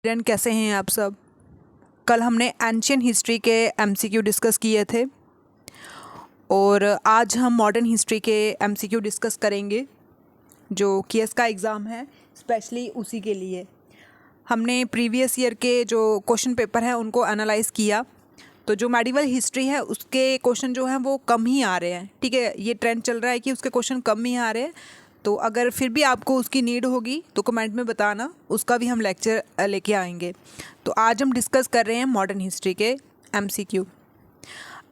Friend, कैसे हैं आप सब। कल हमने एंशियंट हिस्ट्री के एमसीक्यू डिस्कस किए थे और आज हम मॉडर्न हिस्ट्री के एमसीक्यू डिस्कस करेंगे जो केएस का एग्ज़ाम है, स्पेशली उसी के लिए। हमने प्रीवियस ईयर के जो क्वेश्चन पेपर हैं उनको एनालाइज़ किया, तो जो मेडिवल हिस्ट्री है उसके क्वेश्चन जो हैं वो कम ही आ रहे हैं। ठीक है, ये ट्रेंड चल रहा है कि उसके क्वेश्चन कम ही आ रहे हैं। तो अगर फिर भी आपको उसकी नीड होगी तो कमेंट में बताना, उसका भी हम लेक्चर लेके आएंगे। तो आज हम डिस्कस कर रहे हैं मॉडर्न हिस्ट्री के एमसीक्यू।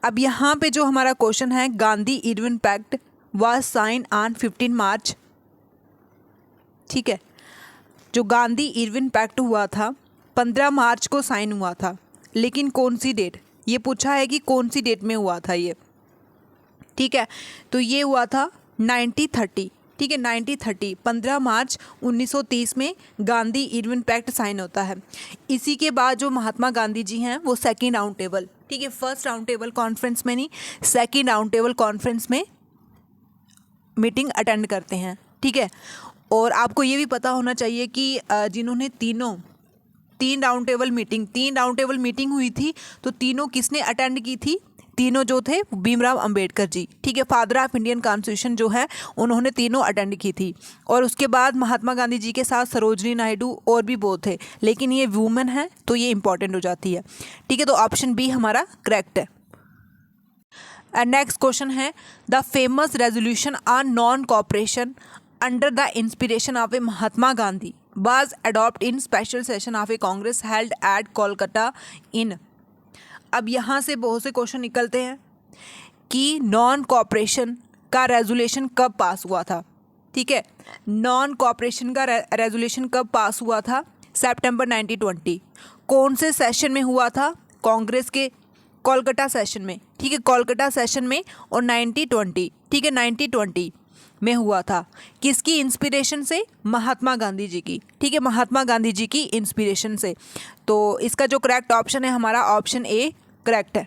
अब यहाँ पे जो हमारा क्वेश्चन है, Gandhi Irwin pact was sign on 15 March. ठीक है, जो गांधी इरविन पैक्ट हुआ था 15 मार्च को साइन हुआ था, लेकिन कौन सी डेट, ये पूछा है कि कौन सी डेट में हुआ था ये। ठीक है, तो ये हुआ था 1930। ठीक है, 1930 15 मार्च 1930 में गांधी इरविन पैक्ट साइन होता है। इसी के बाद जो महात्मा गांधी जी हैं वो सेकेंड राउंड टेबल, ठीक है, फर्स्ट राउंड टेबल कॉन्फ्रेंस में नहीं, सेकेंड राउंड टेबल कॉन्फ्रेंस में मीटिंग अटेंड करते हैं। ठीक है, और आपको ये भी पता होना चाहिए कि जिन्होंने तीन राउंड टेबल मीटिंग हुई थी, तो तीनों किसने अटेंड की थी? तीनों जो थे भीमराव अंबेडकर जी। ठीक है, फादर ऑफ इंडियन कॉन्स्टिट्यूशन जो है उन्होंने तीनों अटेंड की थी। और उसके बाद महात्मा गांधी जी के साथ सरोजनी नायडू और भी बहुत थे, लेकिन ये वुमेन है तो ये इंपॉर्टेंट हो जाती है। ठीक है, तो ऑप्शन बी हमारा करेक्ट है। एंड नेक्स्ट क्वेश्चन है, the famous resolution on non cooperation under the inspiration of A Mahatma Gandhi was adopted in special session of a Congress held at Kolkata in। अब यहाँ से बहुत से क्वेश्चन निकलते हैं कि नॉन कॉपरेशन का रेजोल्यूशन कब पास हुआ था। ठीक है, नॉन कॉपरेशन का रेजोल्यूशन कब पास हुआ था? सितंबर 1920। कौन से सेशन में हुआ था? कांग्रेस के कोलकाता सेशन में। ठीक है, कोलकाता सेशन में, और 1920, ठीक है, 1920 में हुआ था। किसकी इंस्पिरेशन से? महात्मा गांधी जी की। ठीक है, महात्मा गांधी जी की इंस्पिरेशन से। तो इसका जो करेक्ट ऑप्शन है हमारा ऑप्शन ए करेक्ट है।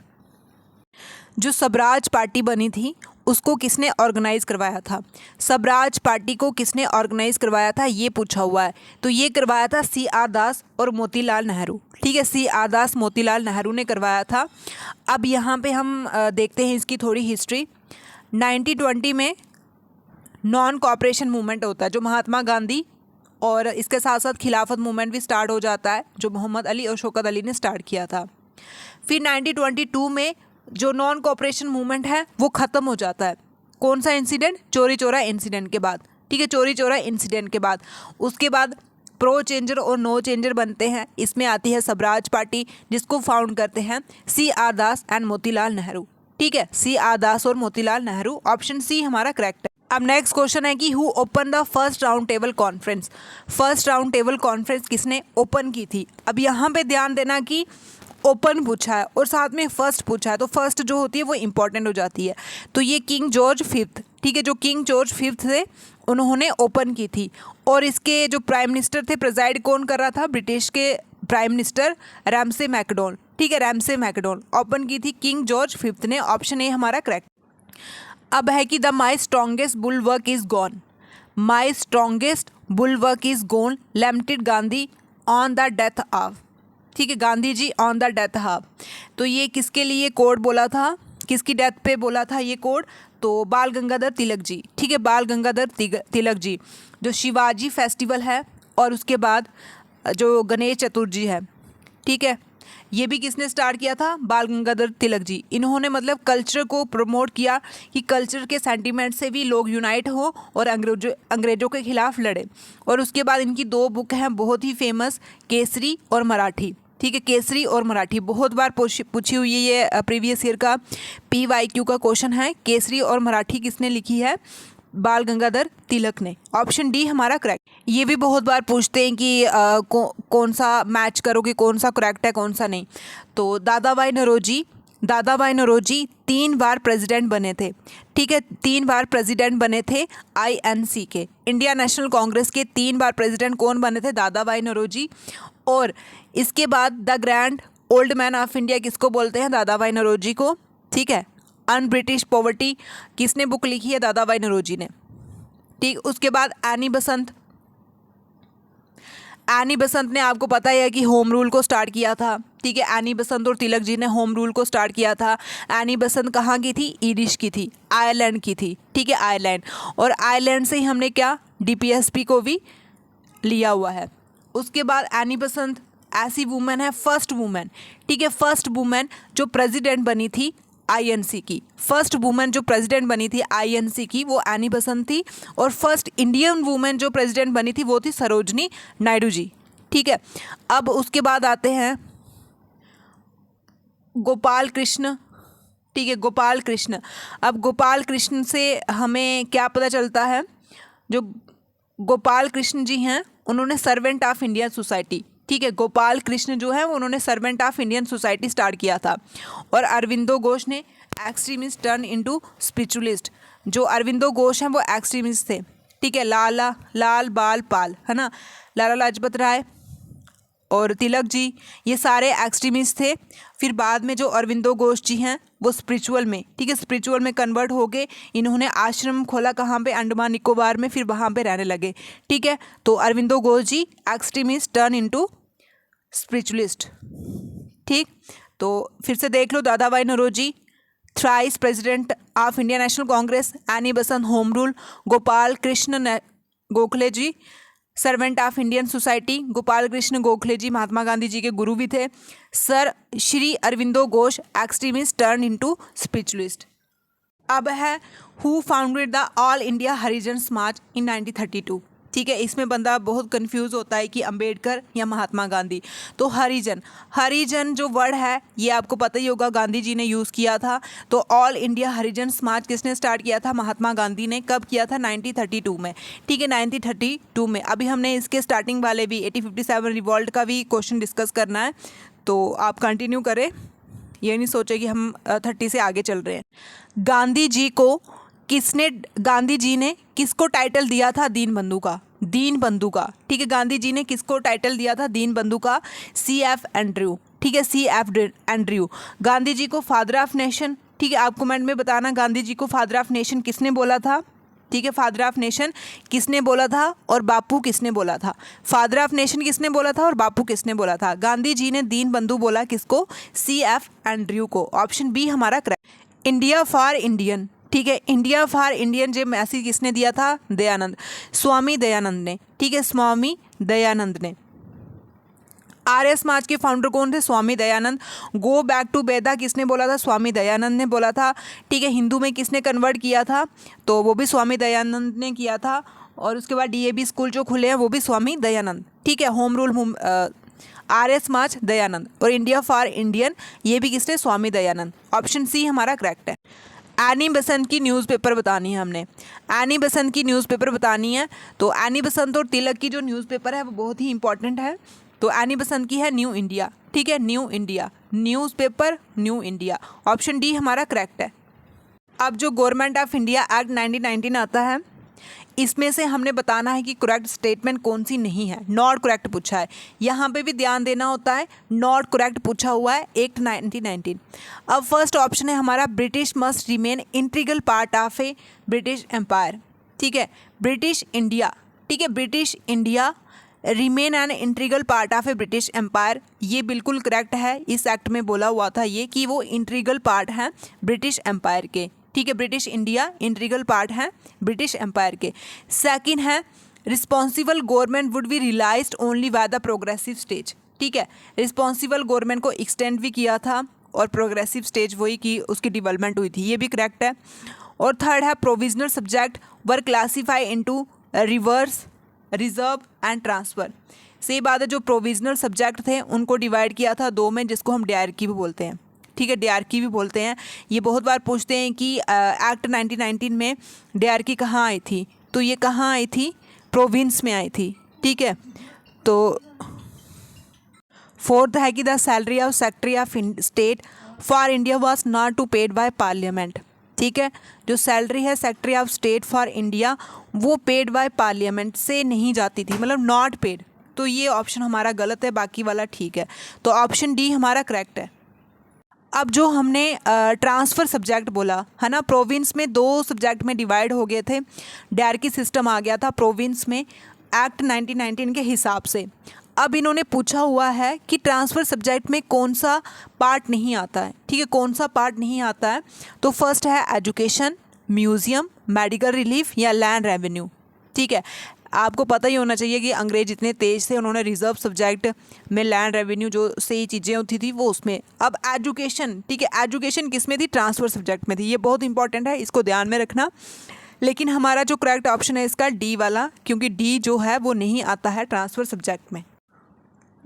जो स्वराज पार्टी बनी थी उसको किसने ऑर्गेनाइज करवाया था? स्वराज पार्टी को किसने ऑर्गेनाइज करवाया था, ये पूछा हुआ है। तो ये करवाया था CR दास और मोतीलाल नेहरू। ठीक है, CR दास मोतीलाल नेहरू ने करवाया था। अब यहाँ पे हम देखते हैं इसकी थोड़ी हिस्ट्री। 1920 में नॉन कॉपरेशन मूवमेंट होता है, जो महात्मा गांधी और इसके साथ साथ खिलाफत मूवमेंट भी स्टार्ट हो जाता है, जो मोहम्मद अली और शौकत अली ने स्टार्ट किया था। फिर 1922 में जो नॉन कॉपरेशन मूवमेंट है वो ख़त्म हो जाता है। कौन सा इंसिडेंट? चौरी चौरा इंसिडेंट के बाद। ठीक है, चौरी चौरा इंसिडेंट के बाद उसके बाद प्रो चेंजर और नो चेंजर बनते हैं। इसमें आती है स्वराज पार्टी, जिसको फाउंड करते हैं CR Das and Motilal Nehru. ठीक है, CR दास और मोतीलाल नेहरू, ऑप्शन सी हमारा करेक्ट है। अब नेक्स्ट क्वेश्चन है कि who open the first round table conference. First round table conference किसने ओपन की थी? अब यहाँ पे ध्यान देना कि ओपन पूछा है और साथ में फर्स्ट पूछा है, तो फर्स्ट जो होती है वो इंपॉर्टेंट हो जाती है। तो ये किंग जॉर्ज फिफ्थ, ठीक है, जो किंग जॉर्ज फिफ्थ थे उन्होंने ओपन की थी। और इसके जो प्राइम मिनिस्टर थे, प्रेजाइड कौन कर रहा था? ब्रिटिश के प्राइम मिनिस्टर रैमसे मैकडॉन। ठीक है, रैमसे मैकडॉन ओपन की थी किंग जॉर्ज फिफ्थ ने, ऑप्शन ए हमारा करेक्ट। अब है कि the my strongest bulwark is gone. My strongest bulwark is gone limited Gandhi on the death of. ठीक है, Gandhi ji on the death of. तो ये किसके लिए कोड बोला था, किसकी डेथ पे बोला था ये कोड? तो बाल गंगाधर तिलक जी। ठीक है, बाल गंगाधर तिलक जी। जो शिवाजी फेस्टिवल है और उसके बाद जो गणेश चतुर्थी है, ठीक है, ये भी किसने स्टार्ट किया था? बाल गंगाधर तिलक जी। इन्होंने मतलब कल्चर को प्रमोट किया कि कल्चर के सेंटीमेंट से भी लोग यूनाइट हो और अंग्रेजों के खिलाफ लड़े। और उसके बाद इनकी 2 बुक हैं बहुत ही फेमस, केसरी और मराठी। ठीक है, केसरी और मराठी बहुत बार पूछी हुई है, ये प्रीवियस ईयर का PYQ का क्वेश्चन है। केसरी और मराठी किसने लिखी है? बाल गंगाधर तिलक ने, ऑप्शन डी हमारा करेक्ट। ये भी बहुत बार पूछते हैं कि कौन सा मैच करोगे, कौन सा करेक्ट है कौन सा नहीं। तो दादाभाई नौरोजी 3 बार प्रेसिडेंट बने थे। ठीक है, 3 बार प्रेसिडेंट बने थे INC के, इंडिया नेशनल कांग्रेस के 3 बार प्रेसिडेंट कौन बने थे? दादाभाई नौरोजी। और इसके बाद the grand old man of India किसको बोलते हैं? दादाभाई नौरोजी को। ठीक है, अन ब्रिटिश पॉवर्टी किसने बुक लिखी है? दादाभाई नौरोजी ने। ठीक, उसके बाद एनी एनी बेसेंट ने, आपको पता ही है कि होम रूल को स्टार्ट किया था, ठीक है। एनी बेसेंट और तिलक जी ने होम रूल को स्टार्ट किया था। एनी बेसेंट कहाँ की थी? ईरिश की थी, आयरलैंड की थी, ठीक है, आयरलैंड। और आयरलैंड से ही हमने क्या डीपीएसपी को भी लिया हुआ है। उसके बाद एनी बेसेंट ऐसी वुमेन है, फर्स्ट वुमेन, ठीक है, फर्स्ट वुमेन जो प्रेसिडेंट बनी थी आईएनसी की, फर्स्ट वुमेन जो प्रेसिडेंट बनी थी आईएनसी की वो एनी बेसेंट थी। और फर्स्ट इंडियन वुमेन जो प्रेसिडेंट बनी थी वो थी सरोजनी नायडू जी, ठीक है। अब उसके बाद आते हैं गोपाल कृष्ण, ठीक है, गोपाल कृष्ण। अब गोपाल कृष्ण से हमें क्या पता चलता है? जो गोपाल कृष्ण जी हैं उन्होंने सर्वेंट ऑफ इंडियन सोसाइटी, ठीक है, गोपाल कृष्ण जो है उन्होंने servant of Indian society start किया था। और अरविंदो घोष ने एक्सट्रीमिस्ट टर्न इनटू स्पिरिचुअलिस्ट। जो अरविंदो घोष हैं वो एक्सट्रीमिस्ट थे, ठीक है, लाल बाल पाल, है ना, लाला लाजपत राय और तिलक जी, ये सारे एक्सट्रीमिस्ट थे। फिर बाद में जो अरविंदो घोष जी हैं वो स्पिरिचुअल में, ठीक है, स्पिरिचुअल में कन्वर्ट हो गए। इन्होंने आश्रम खोला कहाँ पे? अंडमान निकोबार में, फिर वहाँ पे रहने लगे, ठीक है। तो Aurobindo Ghosh ji extremist turn into spiritualist, ठीक। तो फिर से देख लो, Dadabhai Naoroji thrice president of Indian National Congress, Annie Besant home rule, Gopal Krishna Gokhale ji servant of Indian society, Gopal Krishna Gokhale ji Mahatma Gandhi ji के गुरु भी थे। Sir Shri Aurobindo Ghosh extremist turn into spiritualist. अब है who founded the All India Harijan Samaj in 1932, ठीक है। इसमें बंदा बहुत कंफ्यूज होता है कि अंबेडकर या महात्मा गांधी। तो हरिजन जो वर्ड है ये आपको पता ही होगा, गांधी जी ने यूज़ किया था। तो ऑल इंडिया हरिजन समाज किसने स्टार्ट किया था? महात्मा गांधी ने। कब किया था? 1932 में, ठीक है, 1932 में। अभी हमने इसके स्टार्टिंग वाले भी 1857 रिवॉल्ट का भी क्वेश्चन डिस्कस करना है, तो आप कंटिन्यू करें, ये नहीं सोचे कि हम 30 से आगे चल रहे हैं। गांधी जी ने किसको टाइटल दिया था? दीन बंधु का, ठीक है। गांधी जी ने किसको टाइटल दिया था? दीन बंधु का, CF एंड्रयू, ठीक है, CF एंड्रयू। गांधी जी को फादर ऑफ नेशन, ठीक है, आप कमेंट में बताना गांधी जी को फादर ऑफ नेशन किसने बोला था, ठीक है, फादर ऑफ नेशन किसने बोला था और बापू किसने बोला था? फादर ऑफ नेशन किसने बोला था और बापू किसने बोला था? गांधी जी ने दीन बंधु बोला किसको? CF एंड्रयू को। ऑप्शन बी हमारा करेक्ट। इंडिया फॉर इंडियन, ठीक है, इंडिया फॉर इंडियन जो मैसेज किसने दिया था? दयानंद, स्वामी दयानंद ने, ठीक है, स्वामी दयानंद ने। आर्य समाज के फाउंडर कौन थे? Swami Dayanand. Go back to वेदा किसने बोला था? स्वामी दयानंद ने बोला था, ठीक है। हिंदू में किसने कन्वर्ट किया था? तो वो भी स्वामी दयानंद ने किया था। और उसके बाद DAV स्कूल जो खुले हैं वो भी स्वामी दयानंद, ठीक है। होम रूल आर्य समाज दयानंद, और इंडिया फॉर इंडियन ये भी किसने? स्वामी दयानंद। ऑप्शन सी हमारा करेक्ट है। एनी बेसेंट की न्यूज़पेपर बतानी है हमने, एनी बेसेंट की न्यूज़पेपर बतानी है। तो एनी बेसेंट और तिलक की जो न्यूज़पेपर है वो बहुत ही इंपॉर्टेंट है। तो एनी बेसेंट की है न्यू इंडिया, ठीक है, new India newspaper, new India. Option D हमारा करेक्ट है। अब जो गवर्नमेंट ऑफ इंडिया एक्ट 1919 आता है, इसमें से हमने बताना है कि करेक्ट स्टेटमेंट कौन सी नहीं है। नॉट करेक्ट पूछा है, यहाँ पे भी ध्यान देना होता है। नॉट करेक्ट पूछा हुआ है एक्ट 1919। अब फर्स्ट ऑप्शन है हमारा British must remain integral part of a British empire, ठीक है, ब्रिटिश इंडिया, ठीक है, British India remain an integral part of a British empire. ये बिल्कुल करेक्ट है, इस एक्ट में बोला हुआ था ये कि वो इंटीग्रल पार्ट हैं ब्रिटिश एम्पायर के, ठीक है, ब्रिटिश इंडिया इंटीग्रल पार्ट है ब्रिटिश एम्पायर के। सेकंड है responsible government would be realised only by the progressive stage, ठीक है, रिस्पॉन्सिबल गवर्नमेंट को एक्सटेंड भी किया था और प्रोग्रेसिव स्टेज वही की उसकी डेवलपमेंट हुई थी, ये भी करेक्ट है। और थर्ड है provisional subject were classify into reverse reserve and transfer. सही बात है, जो प्रोविजनल सब्जेक्ट थे उनको डिवाइड किया था दो में, जिसको हम DRK भी बोलते हैं, ठीक है, DRK भी बोलते हैं। ये बहुत बार पूछते हैं कि एक्ट 1919 में DRK कहाँ आई थी, तो ये कहाँ आई थी? प्रोविंस में आई थी, ठीक है। तो फोर्थ है कि the salary of secretary of state for India was not to paid by parliament, ठीक है, जो सैलरी है secretary of state for India वो पेड बाय पार्लियामेंट से नहीं जाती थी, मतलब नॉट पेड। तो ये ऑप्शन हमारा गलत है, बाकी वाला ठीक है। तो ऑप्शन डी हमारा करेक्ट है। अब जो हमने ट्रांसफ़र सब्जेक्ट बोला है ना, प्रोविंस में दो सब्जेक्ट में डिवाइड हो गए थे, DRK सिस्टम आ गया था प्रोविंस में एक्ट 1919 के हिसाब से। अब इन्होंने पूछा हुआ है कि ट्रांसफ़र सब्जेक्ट में कौन सा पार्ट नहीं आता है, ठीक है, कौन सा पार्ट नहीं आता है। तो फर्स्ट है एजुकेशन, म्यूज़ियम, मेडिकल रिलीफ या लैंड रेवेन्यू, ठीक है। आपको पता ही होना चाहिए कि अंग्रेज इतने तेज थे, उन्होंने रिजर्व सब्जेक्ट में लैंड रेवेन्यू जो सही चीज़ें होती थी वो उसमें। अब एजुकेशन, ठीक है, एजुकेशन किस में थी, ट्रांसफ़र सब्जेक्ट में थी। ये बहुत इंपॉर्टेंट है, इसको ध्यान में रखना। लेकिन हमारा जो करेक्ट ऑप्शन है इसका डी वाला, क्योंकि डी जो है वो नहीं आता है ट्रांसफ़र सब्जेक्ट में।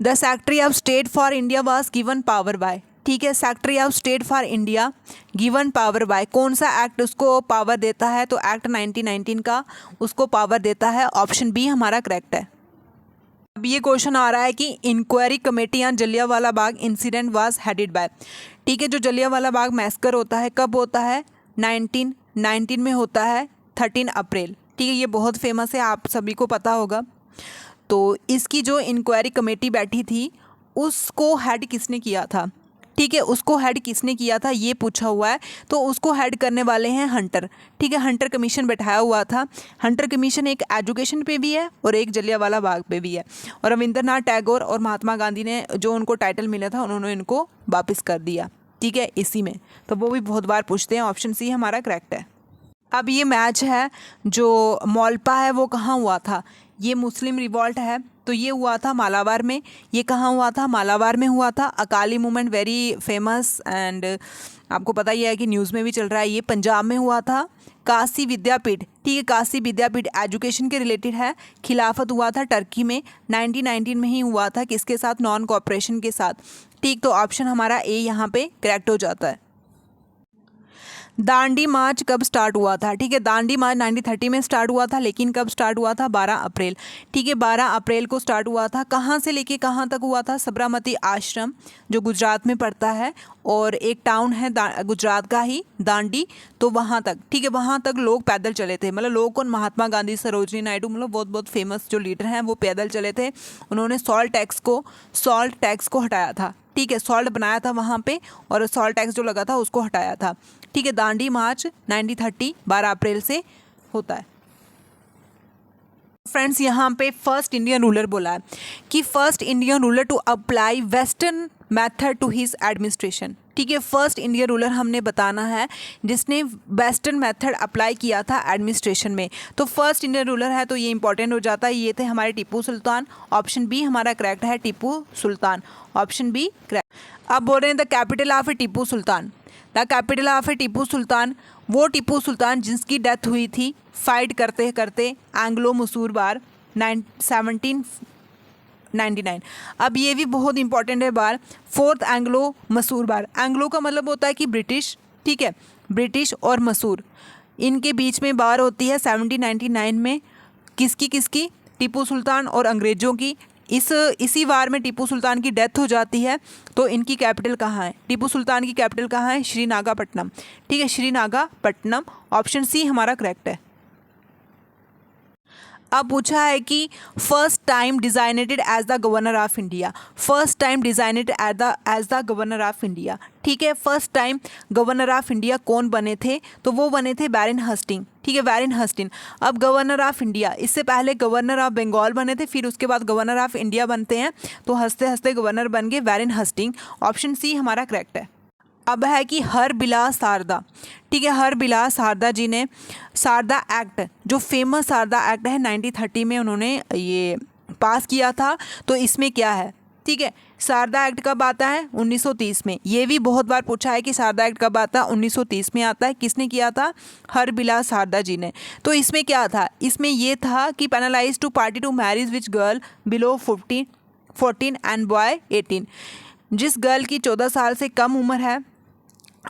The secretary of state for India was given power bye, ठीक है, secretary of state for India given power bye, कौन सा एक्ट उसको पावर देता है, तो एक्ट 1919 का उसको पावर देता है। ऑप्शन बी हमारा करेक्ट है। अब ये क्वेश्चन आ रहा है कि inquiry committee on Jallianwala Bagh incident was headed by, ठीक है, जो जलियांवाला बाग मैस्कर होता है कब होता है, 1919 में होता है, 13 अप्रैल, ठीक है, ये बहुत फेमस है, आप सभी को पता होगा। तो इसकी जो इंक्वायरी कमेटी बैठी थी उसको हेड किसने किया था, ठीक है, उसको हेड किसने किया था ये पूछा हुआ है। तो उसको हेड करने वाले हैं हंटर, ठीक है, हंटर कमीशन बैठाया हुआ था। हंटर कमीशन एक एजुकेशन पे भी है और एक जलियांवाला बाग पे भी है। और रविंद्रनाथ टैगोर और महात्मा गांधी ने जो उनको टाइटल मिला था उन्होंने इनको वापस कर दिया, ठीक है, इसी में। तो वो भी बहुत बार पूछते हैं। ऑप्शन सी हमारा करेक्ट है। अब ये मैच है जो मौलपा है वो कहाँ हुआ था, ये मुस्लिम रिवॉल्ट है तो ये हुआ था मालाबार में। ये कहाँ हुआ था, मालाबार में हुआ था। Akali movement very famous and आपको पता ही है कि न्यूज़ में भी चल रहा है, ये पंजाब में हुआ था। काशी विद्यापीठ, ठीक है, काशी विद्यापीठ एजुकेशन के रिलेटेड है। खिलाफत हुआ था टर्की में 1919 में ही हुआ था, किसके साथ, नॉन कोऑपरेशन के साथ, ठीक। तो ऑप्शन हमारा ए यहाँ पे करेक्ट हो जाता है। दांडी मार्च कब स्टार्ट हुआ था, ठीक है, दांडी मार्च 1930 में स्टार्ट हुआ था, लेकिन कब स्टार्ट हुआ था, 12 अप्रैल, ठीक है, 12 अप्रैल को स्टार्ट हुआ था। कहाँ से लेके कहाँ तक हुआ था, साबरमती आश्रम जो गुजरात में पड़ता है और एक टाउन है गुजरात का ही दांडी, तो वहाँ तक, ठीक है, वहाँ तक लोग पैदल चले थे। मतलब लोग कौन, महात्मा गांधी, सरोजनी नायडू, मतलब बहुत बहुत फेमस जो लीडर हैं वो पैदल चले थे। उन्होंने सॉल्ट टैक्स को हटाया था, ठीक है, सॉल्ट बनाया था वहाँ पे और सॉल्ट टैक्स जो लगा था उसको हटाया था, ठीक है। दांडी मार्च 1930 12 अप्रैल से होता है। फ्रेंड्स यहाँ पे फर्स्ट इंडियन रूलर बोला है कि first Indian ruler to apply western method to his administration, ठीक है, फर्स्ट इंडियन रूलर हमने बताना है जिसने वेस्टर्न मेथड अप्लाई किया था एडमिनिस्ट्रेशन में। तो फर्स्ट इंडियन रूलर है तो ये इंपॉर्टेंट हो जाता है, ये थे हमारे टीपू सुल्तान। ऑप्शन बी हमारा करेक्ट है, Tipu Sultan, option B correct. अब बोल रहे हैं the capital of Tipu Sultan, the capital of Tipu Sultan, वो टीपू सुल्तान जिसकी डेथ हुई थी फाइट करते करते एंग्लो मसूर बार 1799। अब ये भी बहुत इंपॉर्टेंट है बार, फोर्थ एंग्लो मसूर बार। एंग्लो का मतलब होता है कि ब्रिटिश, ठीक है, ब्रिटिश और मसूर इनके बीच में बार होती है 1799 में। किसकी, टीपू सुल्तान और अंग्रेज़ों की। इसी वार में टीपू सुल्तान की डेथ हो जाती है। तो इनकी कैपिटल कहाँ है, टीपू सुल्तान की कैपिटल कहाँ है, श्रीनागापट्टनम, ठीक है, श्रीनागापट्टनम, ऑप्शन सी हमारा करेक्ट है। अब पूछा है कि first time designated as the governor of India, first time designated as the governor of India, ठीक है, first time governor of India कौन बने थे, तो वो बने थे वैरेन हस्टिंग, ठीक है, वैरेन हस्टिंग। अब गवर्नर ऑफ इंडिया, इससे पहले गवर्नर ऑफ बंगाल बने थे, फिर उसके बाद गवर्नर ऑफ इंडिया बनते हैं, तो हंसते हंसते गवर्नर बन गए वैरेन हस्टिंग, ऑप्शन सी हमारा करेक्ट है। अब है कि हरबिलास सारदा, ठीक है, हरबिलास सारदा जी ने सारदा एक्ट, जो फेमस सारदा एक्ट है 1930 में उन्होंने ये पास किया था। तो इसमें क्या है, ठीक है, सारदा एक्ट कब आता है, 1930 में। ये भी बहुत बार पूछा है कि सारदा एक्ट कब आता है, 1930 में आता है। किसने किया था, हरबिलास सारदा जी ने। तो इसमें क्या था, इसमें ये था कि penalise to party to marriage which girl below 14 and boy 18, जिस गर्ल की 14 साल से कम उम्र है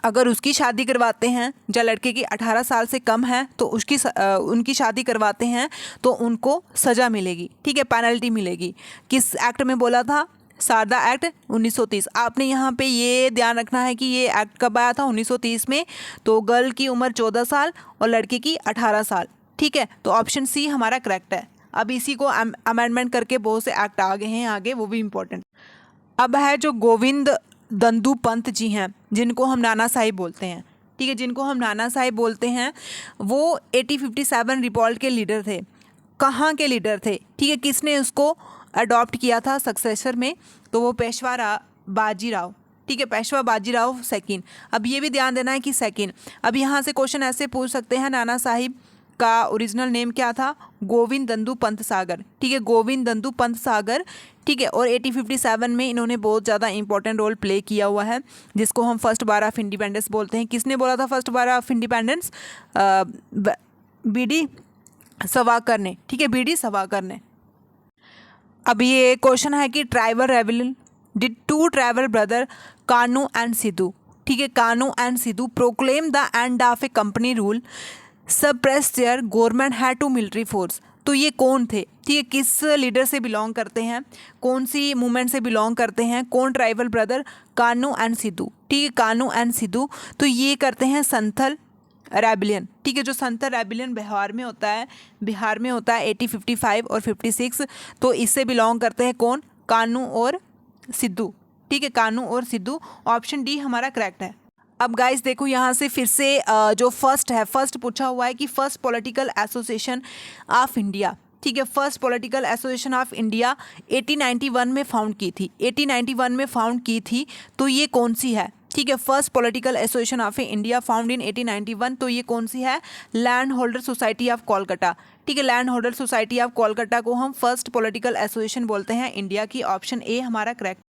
अगर उसकी शादी करवाते हैं, या लड़के की 18 साल से कम है तो उनकी शादी करवाते हैं तो उनको सज़ा मिलेगी, ठीक है, पेनल्टी मिलेगी। किस एक्ट में बोला था, सारदा एक्ट 1930। आपने यहाँ पे ये ध्यान रखना है कि ये एक्ट कब आया था, 1930 में। तो गर्ल की उम्र 14 साल और लड़के की 18 साल, ठीक है। तो ऑप्शन सी हमारा करेक्ट है। अब इसी को अमेंडमेंट करके बहुत से एक्ट आ गए हैं आगे, वो भी इम्पोर्टेंट। अब है जो गोविंद दंदू पंत जी हैं, जिनको हम नाना साहिब बोलते हैं, ठीक है, जिनको हम नाना साहिब बोलते हैं, वो 1857 रिवॉल्ट के लीडर थे। कहाँ के लीडर थे, ठीक है, किसने उसको अडॉप्ट किया था सक्सेसर में, तो वो पेशवा बाजीराव, ठीक है, पेशवा बाजीराव सेकंड। अब ये भी ध्यान देना है कि सेकंड। अब यहाँ से क्वेश्चन ऐसे पूछ सकते हैं, नाना साहिब का ओरिजिनल नेम क्या था? गोविंद दंदू पंत सागर, ठीक है, गोविंद दंदू पंत सागर, ठीक है। और 1857 में इन्होंने बहुत ज़्यादा इंपॉर्टेंट रोल प्ले किया हुआ है, जिसको हम फर्स्ट बार ऑफ इंडिपेंडेंस बोलते हैं। किसने बोला था first war of independence? BD Savarkar ने, ठीक है, बीडी सवाकर ने। अब ये क्वेश्चन है कि tribal rebellion did to tribal brother Kanu and Sidhu, ठीक है, Kanu and Siddhu proclaim the end of a company rule, suppress their government had to military force. तो ये कौन थे? ठीक है, किस लीडर से बिलोंग करते हैं, कौन सी मूवमेंट से बिलोंग करते हैं, कौन tribal brother? Kanu and Sidhu, ठीक है, कानू एंड सिद्धू। तो ये करते हैं संथल रेबिलियन, ठीक है, जो संथल रेबिलियन बिहार में होता है, 1855 और 56, तो इससे बिलोंग करते हैं कौन? कानू और सिद्धू, ठीक है, कानू और सिद्धू। ऑप्शन डी हमारा करेक्ट है। अब गाइस देखो यहाँ से फिर से जो फर्स्ट है, फर्स्ट पूछा हुआ है कि first political association of India, ठीक है, first political association of India 1891 में फाउंड की थी, 1891 में फाउंड की थी, तो ये कौन सी है? ठीक है, first political association of India found in 1891, तो ये कौन सी है? Land holder society of Kolkata, ठीक है, land holder society of Kolkata को हम फर्स्ट पॉलिटिकल एसोसिएशन बोलते हैं इंडिया की। ऑप्शन ए हमारा करेक्ट।